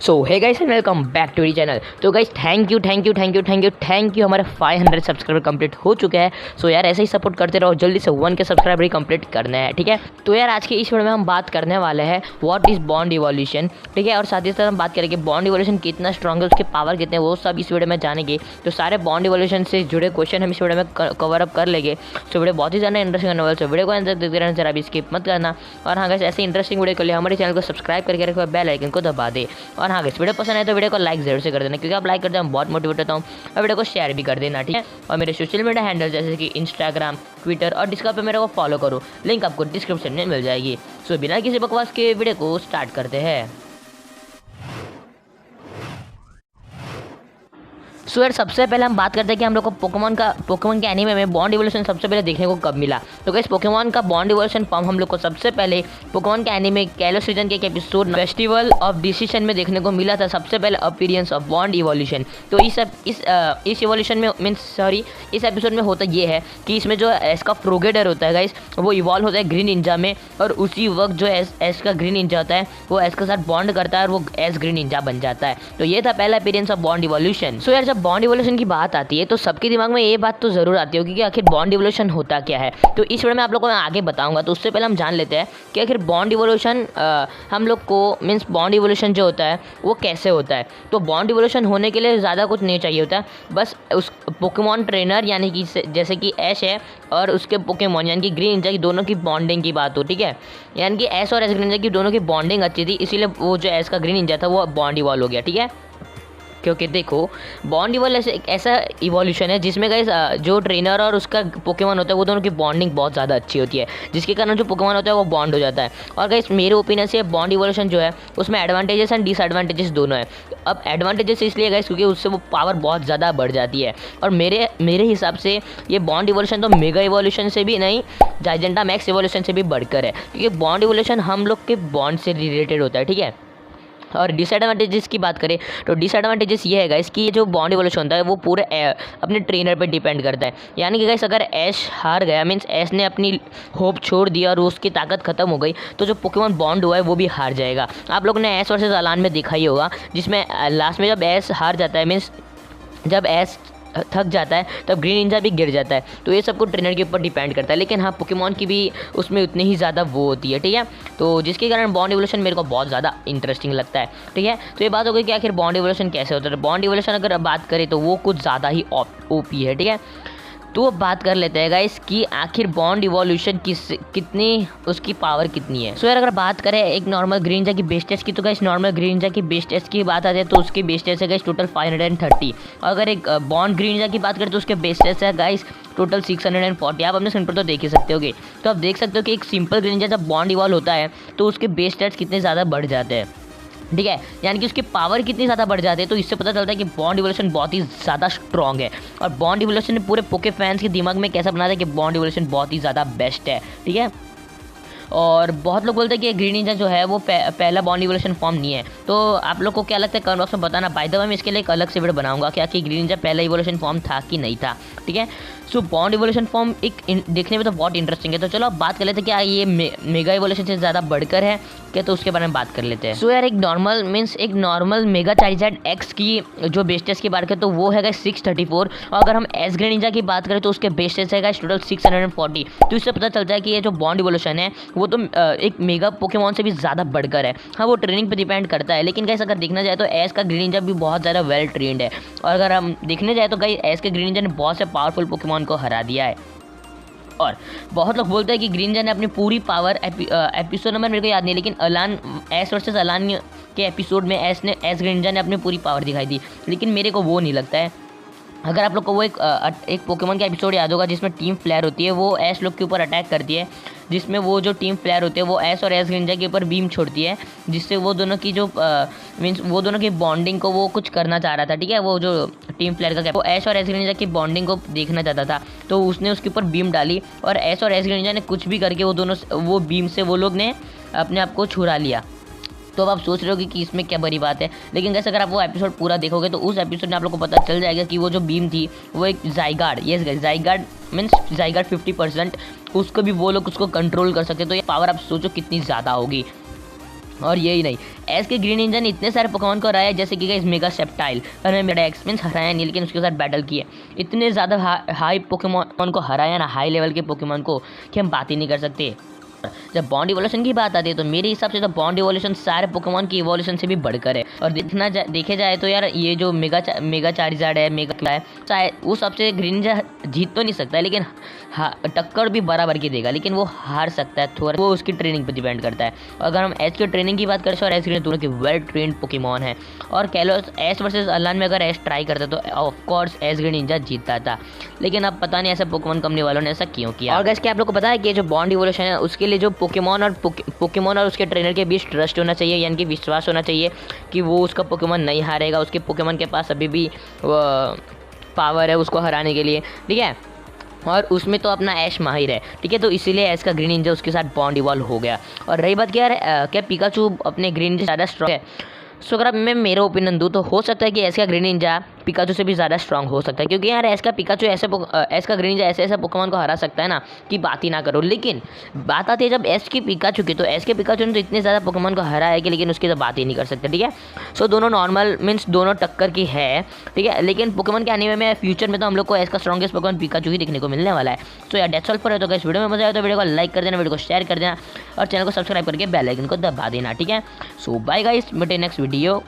So hey guys and welcome back to the channel. तो guys thank you हमारे 500 subscriber complete हो चुके हैं। सो यार ऐसे ही सपोर्ट करते रहो, जल्दी से 1 के सब्सक्राइबर ही कंप्लीट करना है, ठीक है। तो यार आज के इस वीडियो में हम बात करने वाले हैं व्हाट इज बॉन्ड इवोल्यूशन, ठीक है। और साथ ही साथ हम बात करेंगे बॉन्ड इवोल्यूशन कितना स्ट्रॉन्ग है, उसके पावर कितने हैं, वो सब इस वीडियो में जानेंगे। तो सारे बॉन्ड इवोल्यूशन से जुड़े क्वेश्चन हम इस वीडियो में कवर अप कर लेंगे। तो वीडियो बहुत ही ज़्यादा इंटरेस्टिंग होने वाला है। वीडियो को आंसर देखते रहना, जरा अभी स्किप मत करना। और हाँ गाइस ऐसे इंटरेस्टिंग वीडियो के लिए हमारे चैनल को सब्सक्राइब करके रखो, बेल आइकन को दबा दे। और हाँ गाइस वीडियो पसंद है तो वीडियो को लाइक जरूर से कर देना, क्योंकि आप लाइक करते हैं हम बहुत मोटिवेट होता हूँ। और वीडियो को शेयर भी कर देना, ठीक है। और मेरे सोशल मीडिया हैंडल जैसे कि इंस्टाग्राम, ट्विटर और डिस्कॉर्ड पे मेरे को फॉलो करो, लिंक आपको डिस्क्रिप्शन में मिल जाएगी। सो बिना किसी बकवास के वीडियो को स्टार्ट करते हैं। सो यार सबसे पहले हम बात करते हैं कि हम लोग को पोकेमॉन के एनीमे में बॉन्ड इवोल्यूशन सबसे पहले देखने को कब मिला। तो गाइस पोकेमॉन का बॉन्ड इवोल्यूशन फॉर्म हम लोग को सबसे पहले पोकेमॉन के एनीमे कैलो सीजन के एक एपिसोड फेस्टिवल ऑफ डिसीजन में देखने को मिला था, सबसे पहले अपीयरेंस ऑफ बॉन्ड इवोल्यूशन। तो इस इवोल्यूशन में इस एपिसोड में होता ये है कि इसमें जो एस का फ्रोगेडर होता है गाइस, वो इवॉल्व होता है ग्रीन निंजा में। और उसी वक्त जो एस का ग्रीन निंजा होता है वो एस के साथ बॉन्ड करता है और वो एस ग्रीन निंजा बन जाता है। तो ये था पहला अपीयरेंस ऑफ बॉन्ड इवोल्यूशन। सो यार जब बॉन्ड इवोल्यूशन की बात आती है तो सबके दिमाग में ये बात तो जरूर आती होगी कि आखिर बॉन्ड इवोल्यूशन होता क्या है। तो इस वीडियो में आप लोगों को मैं आगे बताऊंगा। तो उससे पहले हम जान लेते हैं कि आखिर बॉन्ड इवोल्यूशन हम लोग को मीन्स बॉन्ड इवोल्यूशन जो होता है वो कैसे होता है। तो बॉन्ड इवोल्यूशन होने के लिए ज़्यादा कुछ नहीं चाहिए होता, बस उस पोकेमॉन ट्रेनर यानी कि जैसे कि ऐश है और उसके पोकेमॉन यानी कि ग्रीन निंजा की दोनों की बॉन्डिंग की बात हो, ठीक है। यानी कि ऐश और एस ग्रीन निंजा की दोनों की बॉन्डिंग अच्छी थी, इसीलिए वो जो ऐश का ग्रीन निंजा था वो बॉन्ड इवॉल्व हो गया, ठीक है। क्योंकि देखो बॉन्ड इवोल्यूशन एक ऐसा इवोल्यूशन है जिसमें गाइस जो ट्रेनर और उसका पोकेमॉन होता है वो दोनों की बॉन्डिंग बहुत ज़्यादा अच्छी होती है, जिसके कारण जो पोकेमॉन होता है वो बॉन्ड हो जाता है। और गाइस मेरे ओपिनियन से बॉन्ड इवोल्यूशन जो है उसमें एडवांटेजेस एंड डिसएडवांटेजेस दोनों है। अब एडवांटेजेस इसलिए गाइस क्योंकि उससे वो पावर बहुत ज़्यादा बढ़ जाती है। और मेरे हिसाब से ये बॉन्ड इवोल्यूशन तो मेगा इवोल्यूशन से भी नहीं, जाइजेंटा मैक्स इवोल्यूशन से भी बढ़कर है, क्योंकि बॉन्ड इवोल्यूशन हम लोग के बॉन्ड से रिलेटेड होता है, ठीक है। और डिसएडवांटेजेस की बात करें तो डिसएडवांटेजेस ये है गाइस कि जो बॉन्ड इवोल्यूशन होता है वो पूरे अपने ट्रेनर पे डिपेंड करता है। यानी कि गाइस अगर ऐश हार गया, मीन्स ऐश ने अपनी होप छोड़ दिया और उसकी ताकत खत्म हो गई, तो जो पोकेमॉन बॉन्ड हुआ है वो भी हार जाएगा। आप लोगों ने ऐश वर्सेस अलान में देखा ही होगा, जिसमें लास्ट में जब ऐश हार जाता है, मीन्स जब ऐश थक जाता है तब ग्रीन निंजा भी गिर जाता है। तो ये सबको ट्रेनर के ऊपर डिपेंड करता है, लेकिन हाँ पोकेमॉन की भी उसमें उतनी ही ज़्यादा वो होती है, ठीक है। तो जिसके कारण बॉन्ड इवोल्यूशन मेरे को बहुत ज़्यादा इंटरेस्टिंग लगता है, ठीक है। तो ये बात हो गई कि आखिर बॉन्ड इवोल्यूशन कैसे होता है। बॉन्ड इवोल्यूशन अगर बात करें तो वो कुछ ज़्यादा ही ओपी है, ठीक है। तो अब बात कर लेते हैं गाइस कि आखिर बॉन्ड इवोल्यूशन कितनी उसकी पावर कितनी है। सो यार अगर बात करें एक नॉर्मल ग्रीन निंजा की बेस टेस्ट की, तो गाइस नॉर्मल ग्रीन निंजा की बेस टेस्ट की बात आती है तो उसकी बेस टेस्ट है गाइस टोटल 530। और अगर एक बॉन्ड ग्रीन निंजा की बात करें तो उसके बेस टेस्ट है गाइस टोटल 640। आप अपने स्क्रीन पर तो देख ही सकते होगे। तो आप देख सकते हो कि एक सिंपल ग्रीन निंजा जब बॉन्ड इवॉल्व होता है तो उसके बेस टेस्ट कितने ज़्यादा बढ़ जाते हैं, ठीक है। यानी कि उसकी पावर कितनी ज़्यादा बढ़ जाती है। तो इससे पता चलता है कि बॉन्ड इवोल्यूशन बहुत ही ज़्यादा स्ट्रॉन्ग है। और बॉन्ड इवोल्यूशन ने पूरे पोके फैंस के दिमाग में कैसा बना था कि बॉन्ड इवोल्यूशन बहुत ही ज़्यादा बेस्ट है, ठीक है। और बहुत लोग बोलते हैं कि ग्रीन निंजा जो है वो पहला बॉन्ड इवोल्यूशन फॉर्म नहीं है। तो आप लोग को क्या लगता है कमेंट बॉक्स में बताना। बाय द वे मैं इसके लिए एक अलग से वीडियो बनाऊंगा कि ग्रीन निंजा पहला इवोल्यूशन फॉर्म था कि नहीं था, ठीक है। सो बॉन्ड इवोल्यूशन फॉर्म एक देखने में तो बहुत इंटरेस्टिंग है। तो चलो अब बात कर लेते हैं क्या ये मेगा इवोल्यूशन से ज़्यादा बढ़कर है क्या, तो उसके बारे में बात कर लेते हैं। सो यार एक नॉर्मल मेगा चार्जर एक्स की जो बेस टेस्ट की बात करें तो वो है 634। और अगर हम एस ग्रीन निंजा की बात करें तो उसके बेस टेस्ट है टोटल 640। तो इससे पता चलता है कि ये जो बॉन्ड इवोल्यूशन है वो तो एक मेगा पोकेमॉन से भी ज़्यादा बढ़कर है। हाँ वो ट्रेनिंग पे डिपेंड करता है, लेकिन गाइस अगर देखना जाए तो एस का ग्रीन निंजा भी बहुत ज़्यादा वेल ट्रेंड है। और अगर हम देखने जाए तो गाइस एस के ग्रीन निंजा ने बहुत से पावरफुल पोकेमॉन को हरा दिया है। और बहुत लोग बोलते हैं कि ग्रीन निंजा ने अपनी पूरी पावर एपिसोड नंबर मेरे को याद नहीं, लेकिन अलान एस वर्सेस अलान के एपिसोड में एस ग्रीन निंजा ने अपनी पूरी पावर दिखाई दी, लेकिन मेरे को वो नहीं लगता है। अगर आप लोग को वो एक पोकेमॉन का एपिसोड याद होगा जिसमें टीम फ्लेयर होती है, वो एस लोग के ऊपर अटैक करती है, जिसमें वो जो टीम फ्लेयर होती है वो एस और एस ग्रीन निंजा के ऊपर बीम छोड़ती है, जिससे वो दोनों की जो मीन्स वो दोनों की बॉन्डिंग को वो कुछ करना चाह रहा था, ठीक है। वो जो टीम प्लेयर का वो एस और एस ग्रीन निंजा की बॉन्डिंग को देखना चाहता था, तो उसने उसके ऊपर बीम डाली और एस और एस ग्रीन निंजा ने कुछ भी करके वो बीम से वो लोग ने अपने आप को छुड़ा लिया। तो अब आप सोच रहे हो कि इसमें क्या बड़ी बात है, लेकिन कैसे अगर आप वो एपिसोड पूरा देखोगे तो उस एपिसोड में आप लोग को पता चल जाएगा कि वो जो बीम थी वो एक जाइगार्ड मीन्स जाइगार्ड 50% उसको भी वो लोग उसको कंट्रोल कर सकते। तो ये पावर आप सोचो कितनी ज़्यादा होगी। और यही नहीं, एस के ग्रीन निंजा ने इतने सारे पोकेमॉन को हराया, जैसे कि गाइस मेगा सेप्टाइल, और मेरा एक्सपीरियंस हराया नहीं, लेकिन उसके साथ बैटल किए। इतने ज़्यादा हाई पोकेमॉन को हराया ना, हाई लेवल के पोकेमॉन को, कि हम बात ही नहीं कर सकते। जब बॉन्ड इवोल्यूशन की बात आती है तो मेरे हिसाब से तो बॉन्ड इवोल्यूशन सारे पोकेमॉन की इवोल्यूशन से भी बढ़कर है। और देखे जाए तो यार ये जो मेगा चार्जार्ड है, मेगा है, चाहे वो सबसे ग्रीनिंजा जीत तो नहीं सकता है, लेकिन टक्कर भी बराबर की देगा, लेकिन वो हार सकता है थोड़ा, वो उसकी ट्रेनिंग पर डिपेंड करता है। अगर हम एस की ट्रेनिंग की बात करें तो एस ग्रीन दोनों के वेल ट्रेंड पोकेमॉन है, और कैलोस एस वर्सेस अलान में अगर एस ट्राई करता तो ऑफकोर्स एस ग्रीनिंजा जीतता था, लेकिन अब पता नहीं ऐसा पोकेमॉन कंपनी वालों ने ऐसा क्यों किया। और गाइस क्या आप लोग को पता है कि जो बॉन्ड इवोल्यूशन है उसके लिए जो पोकेमॉन और उसके ट्रेनर के बीच ट्रस्ट होना चाहिए, यानी कि विश्वास होना चाहिए कि वो उसका पोकेमॉन नहीं हारेगा, उसके पोकेमॉन के पास अभी भी पावर है उसको हराने के लिए, ठीक है। और उसमें तो अपना ऐश माहिर है, ठीक है, तो इसीलिए ऐश का ग्रीन निंजा उसके साथ बॉन्ड इवॉल्व हो गया। और रही बात क्या है, क्या पिकाचू अपने ग्रीन निंजा ज़्यादा स्ट्रॉन्ग है? सो अगर मैं मेरा ओपिनियन दूँ तो हो सकता है कि ऐश का ग्रीन निंजा पिकाचू से भी ज़्यादा स्ट्रॉन्ग हो सकता है, क्योंकि यार ऐश का पिकाचू ऐश का ग्रीन निंजा ऐसे पोकेमॉन को हरा सकता है ना कि बात ही ना करो। लेकिन बात आती है जब ऐश की पिकाचू की, तो ऐश के पिकाचू ने तो इतने ज़्यादा पोकेमॉन को हरा है कि लेकिन उसकी तो बात ही नहीं कर सकते, ठीक है। सो दोनों नॉर्मल मीन्स दोनों टक्कर की है, ठीक है, लेकिन पोकेमॉन के एनीमे में फ्यूचर में तो हम लोग को ऐश का स्ट्रॉन्गेस्ट पोकेमॉन पिकाचू ही देखने को मिलने वाला है। सो यार डेट्स ऑल फॉर। तो इस वीडियो में मजा आया तो वीडियो को लाइक कर देना, वीडियो को शेयर कर देना, और चैनल को सब्सक्राइब करके बेल आइकन को दबा देना, ठीक है। सो बाय गाइस, मिलते हैं नेक्स्ट वीडियो।